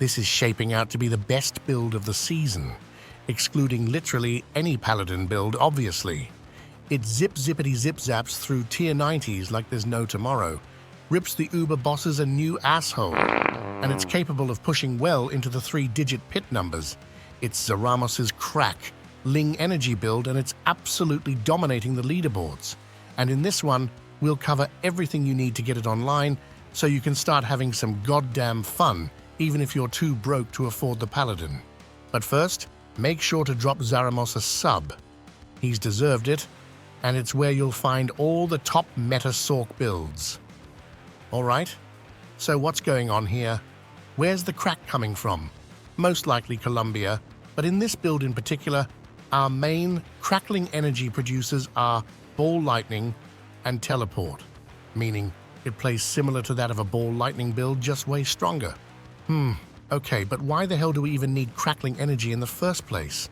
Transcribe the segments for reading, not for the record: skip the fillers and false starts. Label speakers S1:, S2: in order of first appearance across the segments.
S1: This is shaping out to be the best build of the season, excluding literally any paladin build, obviously. It zip-zippity-zip-zaps through tier 90s like there's no tomorrow, rips the uber bosses a new asshole, and it's capable of pushing well into the 3-digit pit numbers. It's Zaramos's Crackling energy build, and it's absolutely dominating the leaderboards. And in this one, we'll cover everything you need to get it online so you can start having some goddamn fun, even if you're too broke to afford the paladin. But first, make sure to drop Zaramos a sub. He's deserved it, and it's where you'll find all the top meta Sorc builds. Alright, so what's going on here? Where's the crack coming from? Most likely Colombia, but in this build in particular, our main Crackling energy producers are Ball Lightning and Teleport, meaning it plays similar to that of a Ball Lightning build, just way stronger. Okay, but why the hell do we even need Crackling energy in the first place?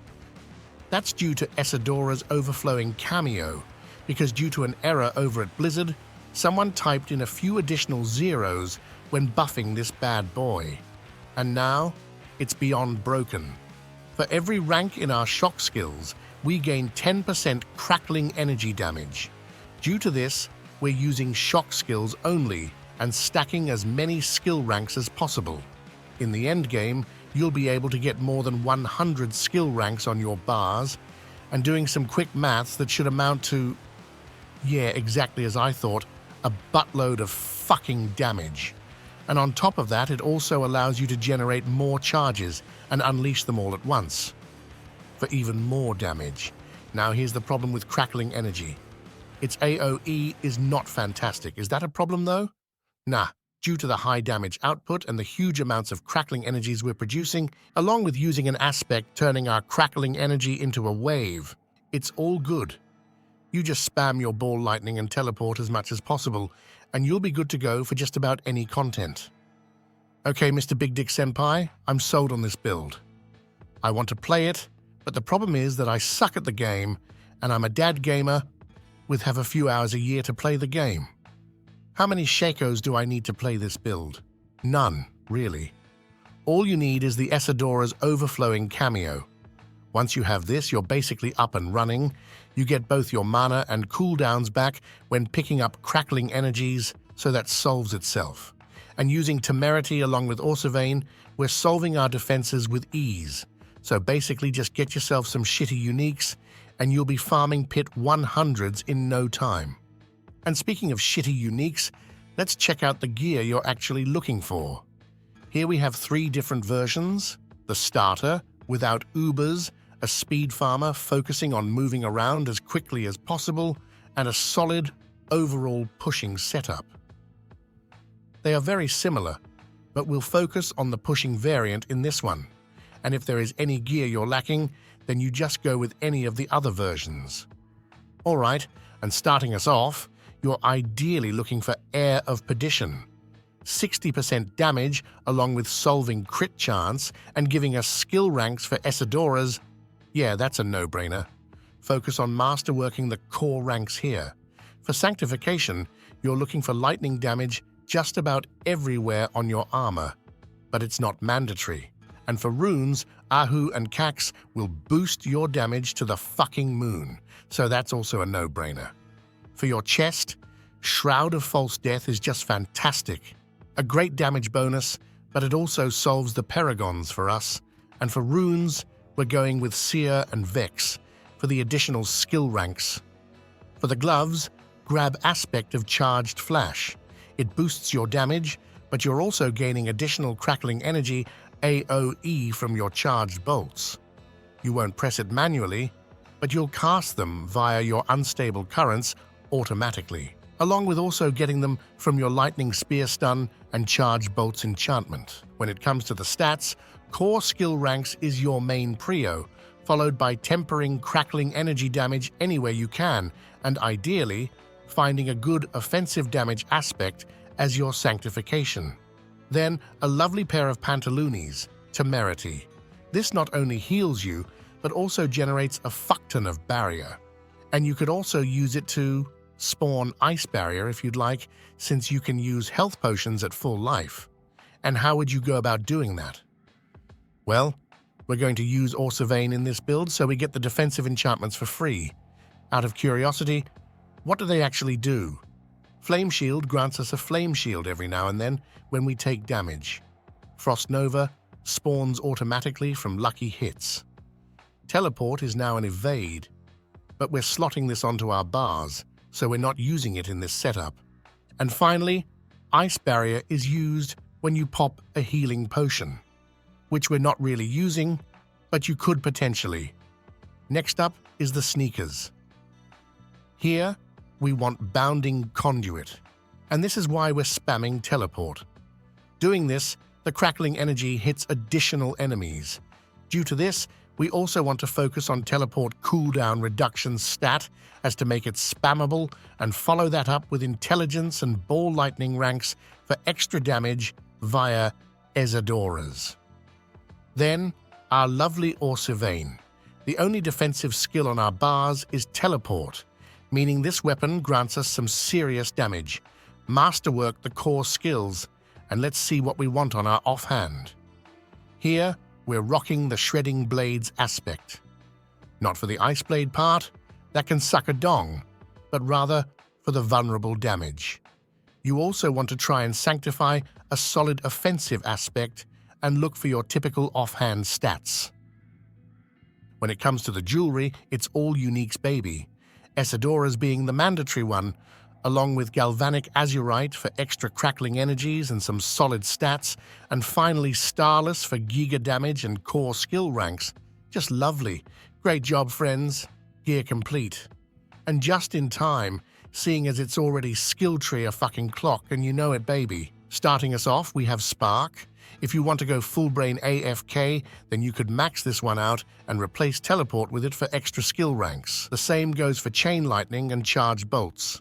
S1: That's due to Isidora's overflowing cameo, because due to an error over at Blizzard, someone typed in a few additional zeros when buffing this bad boy. And now, it's beyond broken. For every rank in our shock skills, we gain 10% Crackling energy damage. Due to this, we're using shock skills only and stacking as many skill ranks as possible. In the endgame, you'll be able to get more than 100 skill ranks on your bars, and doing some quick maths that should amount to, yeah, exactly as I thought, a buttload of fucking damage. And on top of that, it also allows you to generate more charges and unleash them all at once for even more damage. Now here's the problem with Crackling energy. Its AoE is not fantastic. Is that a problem though? Nah. Due to the high damage output and the huge amounts of Crackling energies we're producing, along with using an aspect turning our Crackling energy into a wave, it's all good. You just spam your Ball Lightning and Teleport as much as possible, and you'll be good to go for just about any content. Okay, Mr. Big Dick Senpai, I'm sold on this build. I want to play it, but the problem is that I suck at the game, and I'm a dad gamer with have a few hours a year to play the game. How many shakos do I need to play this build? None, really. All you need is the Isidora's overflowing cameo. Once you have this, you're basically up and running. You get both your mana and cooldowns back when picking up Crackling energies, so that solves itself. And using Temerity along with Orsivane, we're solving our defenses with ease. So basically just get yourself some shitty uniques, and you'll be farming pit 100s in no time. And speaking of shitty uniques, let's check out the gear you're actually looking for. Here we have 3 different versions: the starter, without ubers, a speed farmer focusing on moving around as quickly as possible, and a solid, overall pushing setup. They are very similar, but we'll focus on the pushing variant in this one. And if there is any gear you're lacking, then you just go with any of the other versions. Alright, and starting us off, you're ideally looking for Heir of Perdition. 60% damage along with solving crit chance and giving us skill ranks for Isidora's. Yeah, that's a no-brainer. Focus on masterworking the core ranks here. For Sanctification, you're looking for lightning damage just about everywhere on your armor, but it's not mandatory. And for runes, Ahu and Cax will boost your damage to the fucking moon, so that's also a no-brainer. For your chest, Shroud of False Death is just fantastic. A great damage bonus, but it also solves the Paragons for us. And for runes, we're going with Seer and Vex for the additional skill ranks. For the gloves, grab Aspect of Charged Flash. It boosts your damage, but you're also gaining additional Crackling energy AoE from your charged bolts. You won't press it manually, but you'll cast them via your unstable currents automatically, along with also getting them from your Lightning Spear Stun and Charge Bolts enchantment. When it comes to the stats, Core Skill Ranks is your main prio, followed by tempering Crackling energy damage anywhere you can, and ideally, finding a good offensive damage aspect as your Sanctification. Then, a lovely pair of pantaloonies, Temerity. This not only heals you, but also generates a fuckton of barrier. And you could also use it to spawn Ice Barrier if you'd like, since you can use health potions at full life. And how would you go about doing that? Well, we're going to use Orcivane in this build so we get the defensive enchantments for free. Out of curiosity, what do they actually do? Flame Shield grants us a Flame Shield every now and then when we take damage. Frost Nova spawns automatically from lucky hits. Teleport is now an evade, but we're slotting this onto our bars, so we're not using it in this setup. And finally, Ice Barrier is used when you pop a healing potion, which we're not really using, but you could potentially. Next up is the sneakers. Here, we want Bounding Conduit, and this is why we're spamming Teleport. Doing this, the Crackling energy hits additional enemies. Due to this, we also want to focus on Teleport cooldown reduction stat as to make it spammable and follow that up with Intelligence and Ball Lightning ranks for extra damage via Ezadoras. Then, our lovely Orcivane. The only defensive skill on our bars is Teleport, meaning this weapon grants us some serious damage. Masterwork the core skills, and let's see what we want on our offhand. Here, we're rocking the Shredding Blades aspect. Not for the Ice Blade part, that can suck a dong, but rather for the vulnerable damage. You also want to try and sanctify a solid offensive aspect and look for your typical offhand stats. When it comes to the jewelry, it's all uniques, baby. Esadoras being the mandatory one, along with Galvanic Azurite for extra crackling energies and some solid stats, and finally Starless for giga damage and core skill ranks. Just lovely. Great job, friends. Gear complete. And just in time, seeing as it's already skill tree a fucking clock, and you know it, baby. Starting us off, we have Spark. If you want to go full brain AFK, then you could max this one out and replace Teleport with it for extra skill ranks. The same goes for Chain Lightning and Charged Bolts.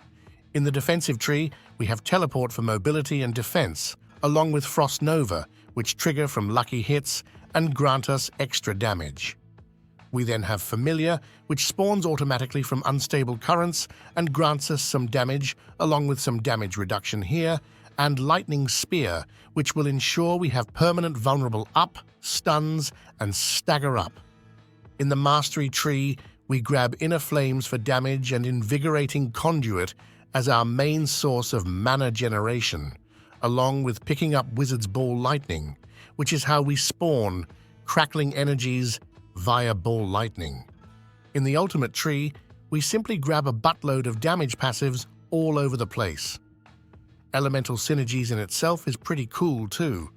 S1: In the defensive tree, we have Teleport for mobility and defense, along with Frost Nova, which trigger from lucky hits and grant us extra damage. We then have Familiar, which spawns automatically from unstable currents and grants us some damage, along with some damage reduction here, and Lightning Spear, which will ensure we have permanent vulnerable up, stuns, and stagger up. In the Mastery tree, we grab Inner Flames for damage and Invigorating Conduit as our main source of mana generation, along with picking up Wizard's Ball Lightning, which is how we spawn Crackling energies via Ball Lightning. In the Ultimate tree, we simply grab a buttload of damage passives all over the place. Elemental Synergies in itself is pretty cool too,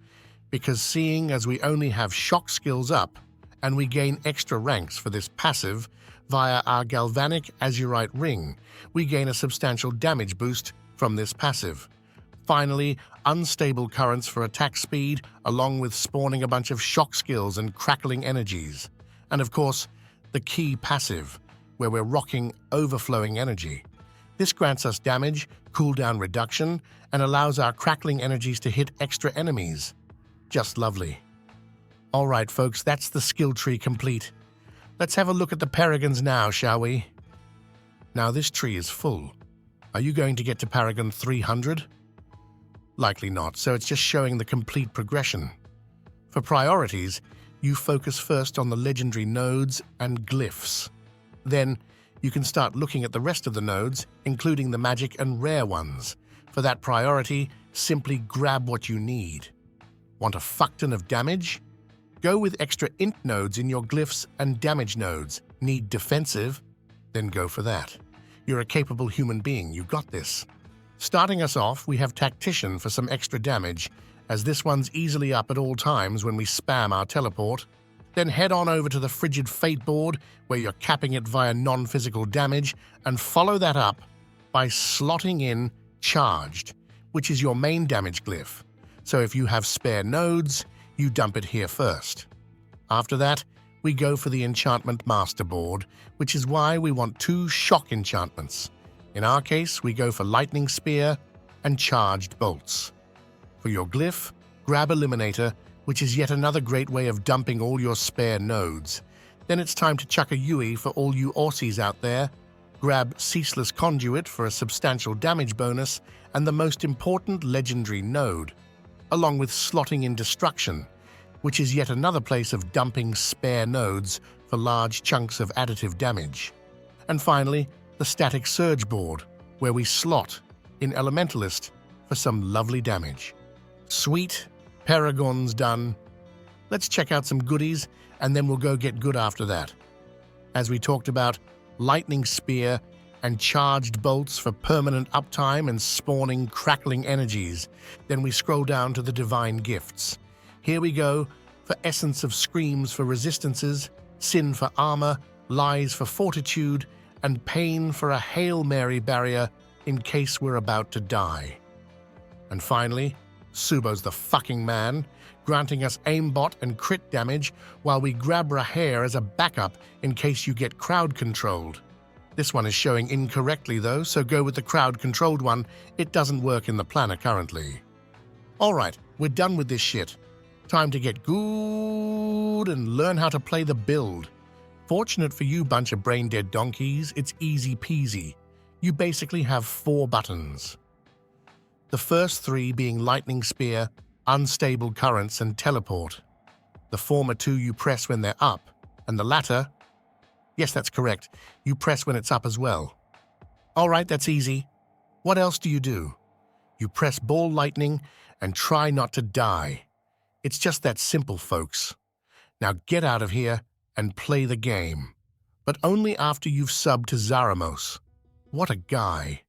S1: because seeing as we only have shock skills up, and we gain extra ranks for this passive via our Galvanic Azurite Ring, we gain a substantial damage boost from this passive. Finally, Unstable Currents for attack speed, along with spawning a bunch of shock skills and crackling energies. And of course, the key passive, where we're rocking Overflowing Energy. This grants us damage, cooldown reduction, and allows our crackling energies to hit extra enemies. Just lovely. Alright folks, that's the skill tree complete. Let's have a look at the Paragons now, shall we? Now this tree is full. Are you going to get to Paragon 300? Likely not, so it's just showing the complete progression. For priorities, you focus first on the legendary nodes and glyphs. Then, you can start looking at the rest of the nodes, including the magic and rare ones. For that priority, simply grab what you need. Want a fuckton of damage? Go with extra int nodes in your glyphs and damage nodes. Need defensive? Then go for that. You're a capable human being, you got this. Starting us off, we have Tactician for some extra damage, as this one's easily up at all times when we spam our teleport. Then head on over to the Frigid Fate board, where you're capping it via non-physical damage, and follow that up by slotting in Charged, which is your main damage glyph. So if you have spare nodes, you dump it here first. After that, we go for the Enchantment Master board, which is why we want 2 shock enchantments. In our case, we go for Lightning Spear and Charged Bolts. For your glyph, grab Eliminator, which is yet another great way of dumping all your spare nodes. Then it's time to chuck a Yui for all you Aussies out there. Grab Ceaseless Conduit for a substantial damage bonus and the most important legendary node, along with slotting in Destruction. which is yet another place of dumping spare nodes for large chunks of additive damage. And finally, the static surge board, where we slot in Elementalist for some lovely damage. Sweet, Paragon's done. Let's check out some goodies, and then we'll go get good after that. As we talked about, Lightning Spear and charged bolts for permanent uptime and spawning crackling energies. Then we scroll down to the divine gifts. Here we go for Essence of Screams for resistances, Sin for armor, Lies for fortitude, and Pain for a Hail Mary barrier in case we're about to die. And finally, Subo's the fucking man, granting us aimbot and crit damage while we grab Rahair as a backup in case you get crowd-controlled. This one is showing incorrectly though, so go with the crowd-controlled one. It doesn't work in the planner currently. Alright, we're done with this shit. Time to get good and learn how to play the build. Fortunate for you bunch of brain-dead donkeys, it's easy peasy. You basically have 4 buttons. The first 3 being Lightning Spear, Unstable Currents, and Teleport. The former 2 you press when they're up, and the latter, yes, that's correct, you press when it's up as well. Alright, that's easy. What else do? You press Ball Lightning and try not to die. It's just that simple, folks. Now get out of here and play the game. But only after you've subbed to Zaramos. What a guy.